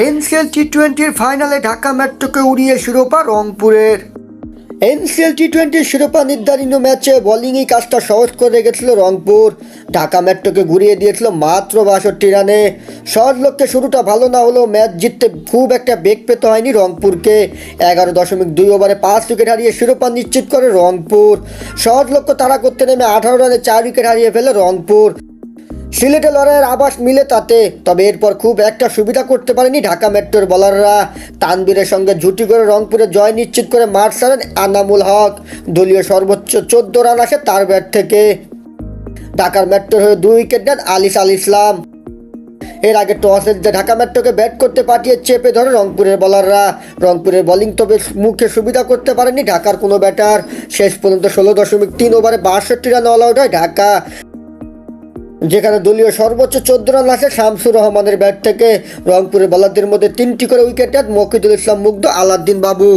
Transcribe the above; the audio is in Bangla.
এনসিএল টি-20 ফাইনালে ঢাকা মেট্রোকে উড়িয়ে শিরোপা রংপুরের। এনসিএল টি-20 শিরোপা নির্ধারিত ম্যাচে বোলিংই কাজটা সহজ করে রেখেছিল রংপুর। ঢাকা মেট্রোকে ঘুরিয়ে দিয়েছিল মাত্র 62 রানে। সহজ লক্ষ্যে শুরুটা ভালো না হলেও ম্যাচ জিততে খুব একটা বেগ পেতে হয়নি রংপুরকে। 11.2 ওভারে 5 উইকেট হারিয়ে শিরোপা নিশ্চিত করে রংপুর। সহজ লক্ষ্য তাড়া করতে নেমে 18 রানে 4 উইকেট হারিয়ে ফেলে রংপুর। সিলেটে লড়াইয়ের আভাস মিলে তাতে, তবে এরপর খুব একটা সুবিধা করতে পারেনি ঢাকা মেট্রোর বোলাররা। তানবীরের সঙ্গে জুটি করে রংপুরে জয় নিশ্চিত করে মাঠ ছাড়েন আনামুল হক। দলীয় সর্বোচ্চ 14 রান আসে তার ব্যাট থেকে। ঢাকার মেট্রোর হয়ে 2 উইকেট নেন আলিস আল ইসলাম। এর আগে টসে জিতে ঢাকা মেট্রোকে ব্যাট করতে পাঠিয়ে চেপে ধরে রংপুরের বোলাররা। রংপুরের বোলিং তবে মুখে সুবিধা করতে পারেনি ঢাকার কোনো ব্যাটার। শেষ পর্যন্ত 16.3 ওভারে 62 রান অল আউট হয় ঢাকা, যেখানে দলীয় সর্বোচ্চ 14 রান আসে শামসুর রহমানের ব্যাট থেকে। রংপুরের বোলারদের মধ্যে 3টি করে উইকেট নেন মফিদুল ইসলাম মুগ্ধ, আলাউদ্দিন বাবু।